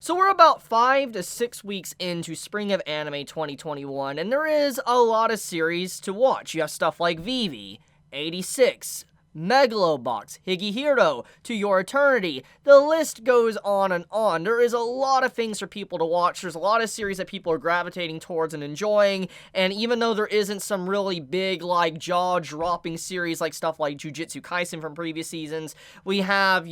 So we're about 5 to 6 weeks into Spring of Anime 2021, and there is a lot of series to watch. You have stuff like Vivi, 86, Megalobox, Higihiro, To Your Eternity. The list goes on and on. There is a lot of things for people to watch. There's a lot of series that people are gravitating towards and enjoying, and even though there isn't some really big, like, jaw-dropping series like stuff like Jujutsu Kaisen from previous seasons, we have,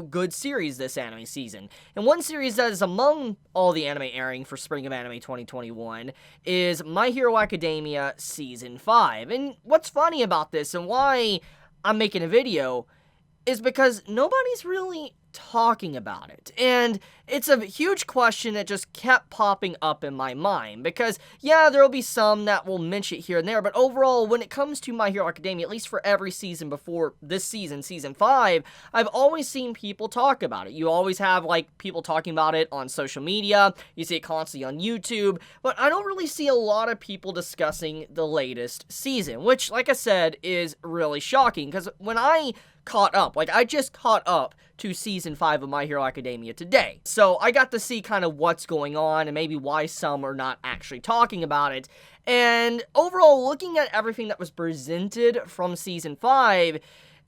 good series this anime season. And one series that is among all the anime airing for Spring of Anime 2021 is My Hero Academia Season 5. And what's funny about this and why I'm making a video is because nobody's really talking about it. And it's a huge question that just kept popping up in my mind because, yeah, there'll be some that will mention it here and there, but overall, when it comes to My Hero Academia, at least for every season before this season, Season 5, I've always seen people talk about it. You always have, people talking about it on social media, you see it constantly on YouTube, but I don't really see a lot of people discussing the latest season, which, like I said, is really shocking, because when I caught up, I just caught up to Season 5 of My Hero Academia today. So I got to see kind of what's going on and maybe why some are not actually talking about it. And overall, looking at everything that was presented from Season 5,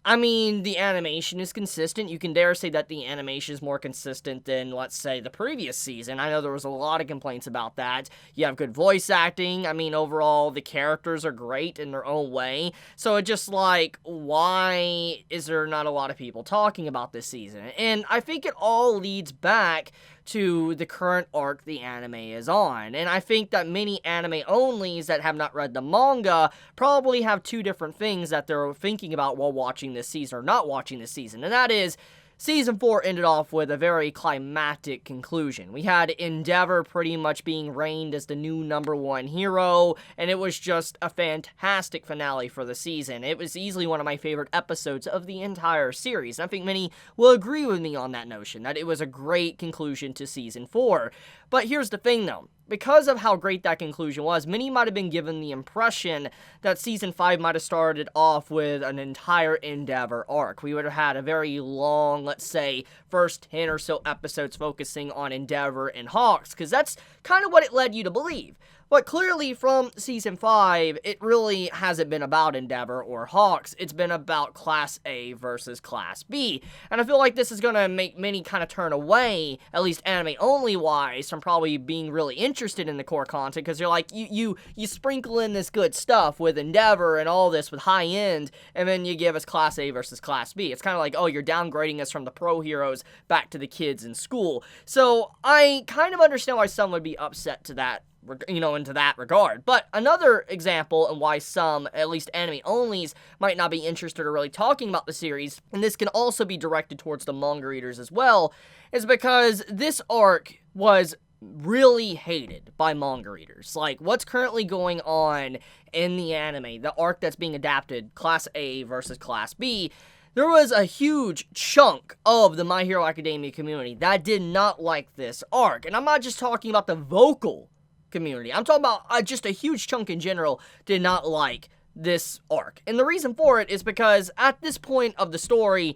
I mean, the animation is consistent. You can dare say that the animation is more consistent than, let's say, the previous season. I know there was a lot of complaints about that. You have good voice acting. I mean, overall, the characters are great in their own way. So it's just why is there not a lot of people talking about this season? And I think it all leads back to the current arc the anime is on. And I think that many anime-onlys that have not read the manga probably have two different things that they're thinking about while watching this season or not watching this season. And that is, Season 4 ended off with a very climactic conclusion. We had Endeavor pretty much being reigned as the new #1 hero, and it was just a fantastic finale for the season. It was easily one of my favorite episodes of the entire series, and I think many will agree with me on that notion, that it was a great conclusion to Season 4. But here's the thing though, because of how great that conclusion was, many might have been given the impression that Season 5 might have started off with an entire Endeavor arc. We would have had a very long, let's say, first 10 or so episodes focusing on Endeavor and Hawks, because that's kind of what it led you to believe. But clearly, from Season 5, it really hasn't been about Endeavor or Hawks. It's been about Class A versus Class B. And I feel like this is going to make many kind of turn away, at least anime-only-wise, from probably being really interested in the core content, because you're like, you sprinkle in this good stuff with Endeavor and all this with high-end, and then you give us Class A versus Class B. It's kind of like, oh, you're downgrading us from the pro heroes back to the kids in school. So I kind of understand why some would be upset to that, into that regard. But another example and why some, at least anime-onlys, might not be interested or really talking about the series, and this can also be directed towards the manga readers as well, is because this arc was really hated by manga readers. What's currently going on in the anime, the arc that's being adapted, Class A versus Class B, there was a huge chunk of the My Hero Academia community that did not like this arc. And I'm not just talking about the vocal community. I'm talking about just a huge chunk in general did not like this arc. And the reason for it is because at this point of the story,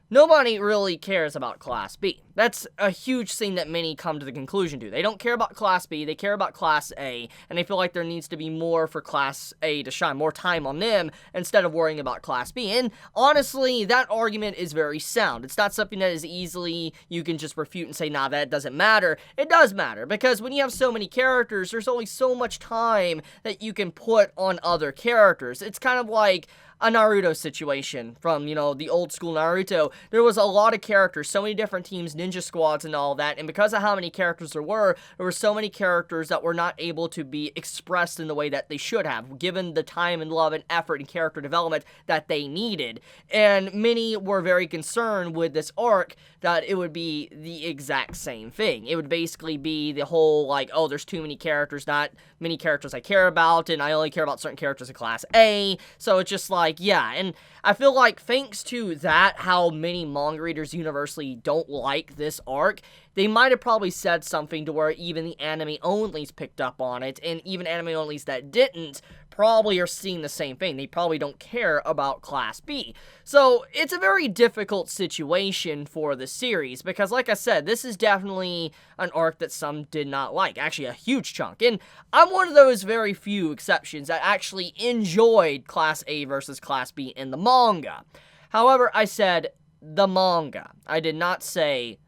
nobody really cares about Class B. That's a huge thing that many come to the conclusion to. They don't care about Class B, they care about Class A, and they feel like there needs to be more for Class A to shine, more time on them, instead of worrying about Class B. And honestly, that argument is very sound. It's not something that is easily, you can just refute and say, nah, that doesn't matter. It does matter, because when you have so many characters, there's only so much time that you can put on other characters. It's kind of like a Naruto situation from, the old school Naruto. There was a lot of characters, so many different teams, ninja squads and all that, and because of how many characters there were so many characters that were not able to be expressed in the way that they should have, given the time and love and effort and character development that they needed. And many were very concerned with this arc that it would be the exact same thing. It would basically be the whole, oh, there's too many characters, not many characters I care about, and I only care about certain characters in Class A, so it's just yeah, and I feel like thanks to that, how many manga readers universally don't like this arc, they might have probably said something to where even the anime-onlys picked up on it, and even anime-onlys that didn't probably are seeing the same thing. They probably don't care about Class B. So it's a very difficult situation for the series because, like I said, this is definitely an arc that some did not like. Actually, a huge chunk. And I'm one of those very few exceptions that actually enjoyed Class A versus Class B in the manga. However, I said the manga. I did not say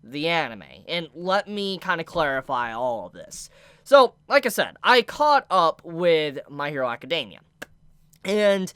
the anime. And let me kind of clarify all of this. So, like I said, I caught up with My Hero Academia. And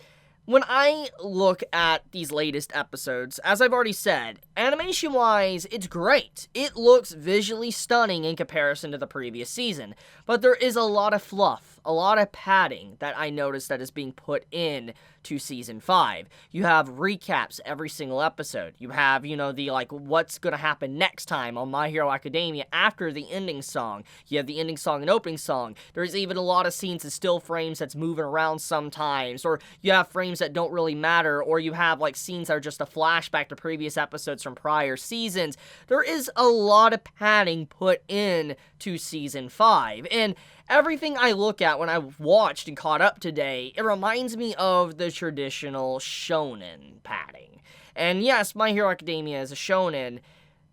when I look at these latest episodes, as I've already said, animation-wise, it's great. It looks visually stunning in comparison to the previous season. But there is a lot of fluff, a lot of padding that I noticed that is being put in to Season 5. You have recaps every single episode. You have, the, what's gonna happen next time on My Hero Academia after the ending song. You have the ending song and opening song. There's even a lot of scenes and still frames that's moving around sometimes, or you have frames that don't really matter, or you have, scenes that are just a flashback to previous episodes from prior seasons. There is a lot of padding put in to Season 5, and everything I look at when I watched and caught up today, it reminds me of the traditional shonen padding. And yes, My Hero Academia is a shonen,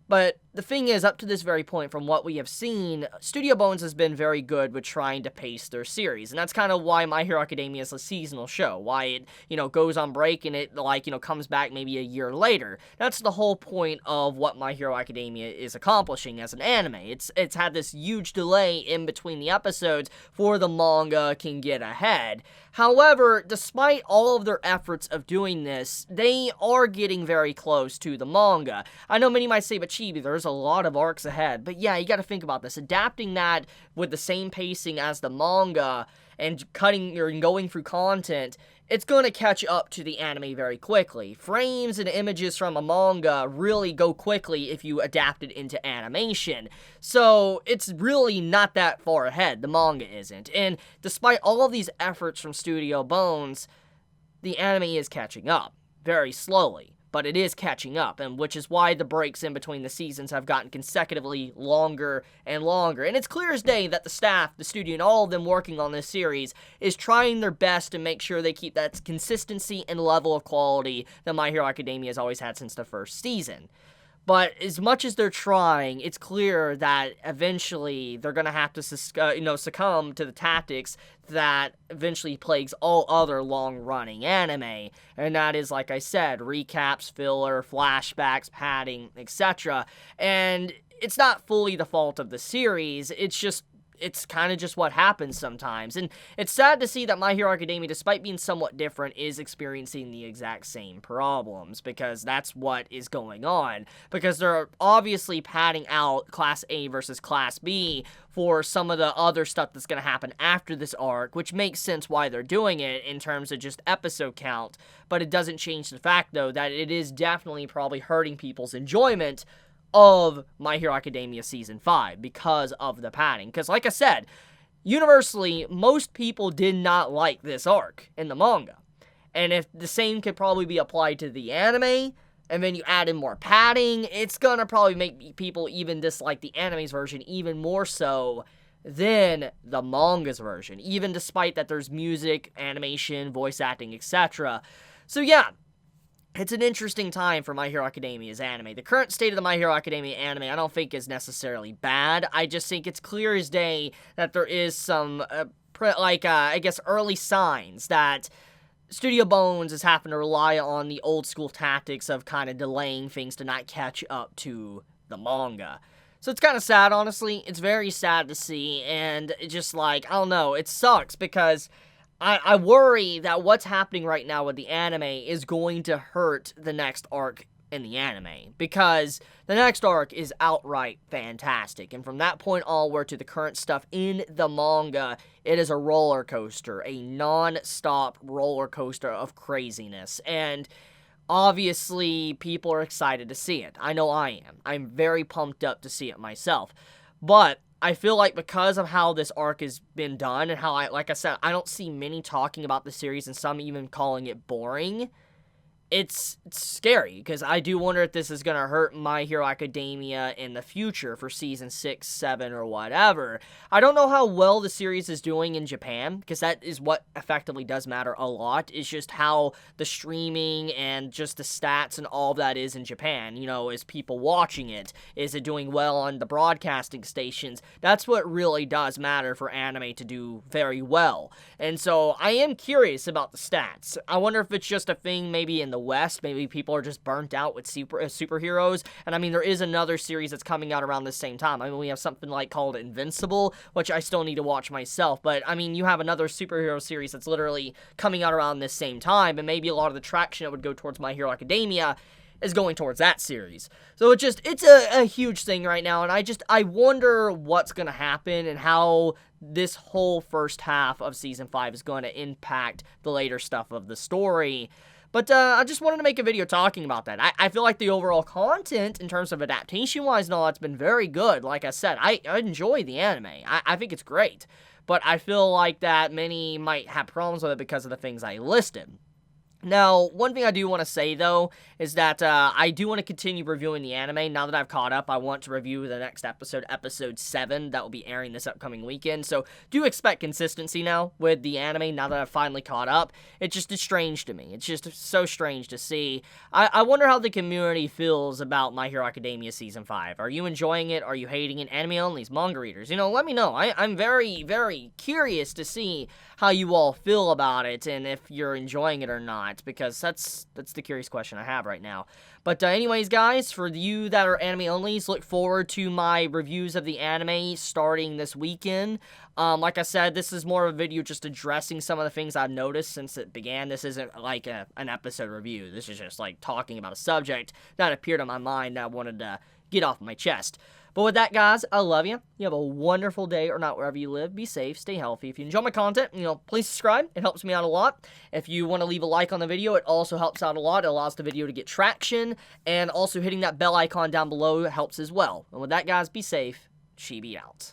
but the thing is, up to this very point, from what we have seen, Studio Bones has been very good with trying to pace their series, and that's kind of why My Hero Academia is a seasonal show, why it, goes on break and it, comes back maybe a year later. That's the whole point of what My Hero Academia is accomplishing as an anime. It's had this huge delay in between the episodes for the manga can get ahead. However, despite all of their efforts of doing this, they are getting very close to the manga. I know many might say, but Chibi, there's a lot of arcs ahead. But yeah, you gotta think about this. Adapting that with the same pacing as the manga and cutting or going through content, it's gonna catch up to the anime very quickly. Frames and images from a manga really go quickly if you adapt it into animation. So it's really not that far ahead. The manga isn't. And despite all of these efforts from Studio Bones, the anime is catching up very slowly. But it is catching up, and which is why the breaks in between the seasons have gotten consecutively longer and longer. And it's clear as day that the staff, the studio, and all of them working on this series is trying their best to make sure they keep that consistency and level of quality that My Hero Academia has always had since the first season. But as much as they're trying, it's clear that eventually they're going to have to succumb to the tactics that eventually plagues all other long-running anime. And that is, like I said, recaps, filler, flashbacks, padding, etc. And it's not fully the fault of the series, it's kind of just what happens sometimes. And it's sad to see that My Hero Academia, despite being somewhat different, is experiencing the exact same problems, because that's what is going on. Because they're obviously padding out Class A versus Class B for some of the other stuff that's going to happen after this arc, which makes sense why they're doing it in terms of just episode count. But it doesn't change the fact, though, that it is definitely probably hurting people's enjoyment of My Hero Academia Season 5 because of the padding. Because, like I said, universally, most people did not like this arc in the manga. And if the same could probably be applied to the anime, and then you add in more padding, it's gonna probably make people even dislike the anime's version even more so than the manga's version, even despite that there's music, animation, voice acting, etc. So yeah, it's an interesting time for My Hero Academia's anime. The current state of the My Hero Academia anime I don't think is necessarily bad. I just think it's clear as day that there is some, early signs that Studio Bones is having to rely on the old school tactics of kind of delaying things to not catch up to the manga. So it's kind of sad, honestly. It's very sad to see, and it just I don't know, it sucks because I worry that what's happening right now with the anime is going to hurt the next arc in the anime, because the next arc is outright fantastic, and from that point onward to the current stuff in the manga, it is a roller coaster, a non-stop roller coaster of craziness, and obviously people are excited to see it. I know I am. I'm very pumped up to see it myself, but I feel like because of how this arc has been done, and how like I said, I don't see many talking about the series, and some even calling it boring, it's scary, because I do wonder if this is going to hurt My Hero Academia in the future for season 6, 7, or whatever. I don't know how well the series is doing in Japan, because that is what effectively does matter a lot. It's just how the streaming and just the stats and all of that is in Japan. You know, is people watching it? Is it doing well on the broadcasting stations? That's what really does matter for anime to do very well. And so I am curious about the stats. I wonder if it's just a thing maybe in the West. Maybe people are just burnt out with superheroes. And I mean, there is another series that's coming out around the same time. I mean, we have something like called Invincible, which I still need to watch myself. But I mean, you have another superhero series that's literally coming out around this same time, and maybe a lot of the traction that would go towards My Hero Academia is going towards that series. So it's a huge thing right now, and I wonder what's going to happen and how this whole first half of season 5 is going to impact the later stuff of the story. But I just wanted to make a video talking about that. I feel like the overall content, in terms of adaptation-wise and all, that's been very good. Like I said, I enjoy the anime. I think it's great. But I feel like that many might have problems with it because of the things I listed. Now, one thing I do want to say, though, is that I do want to continue reviewing the anime. Now that I've caught up, I want to review the next episode, episode 7, that will be airing this upcoming weekend. So, do expect consistency now with the anime, now that I've finally caught up. It just is strange to me. It's just so strange to see. I wonder how the community feels about My Hero Academia Season 5. Are you enjoying it? Are you hating it? Anime onlys, manga readers, you know, let me know. I'm very, very curious to see how you all feel about it, and if you're enjoying it or not, because that's the curious question I have right now. But anyways, guys, for you that are anime onlys, look forward to my reviews of the anime starting this weekend. Like I said, this is more of a video just addressing some of the things I've noticed since it began. This isn't like an episode review. This is just like talking about a subject that appeared on my mind that I wanted to get off my chest. But with that, guys, I love you. You have a wonderful day, or not, wherever you live. Be safe, stay healthy. If you enjoy my content, you know, please subscribe. It helps me out a lot. If you want to leave a like on the video, it also helps out a lot. It allows the video to get traction, and also hitting that bell icon down below helps as well. And with that, guys, be safe. Chibi out.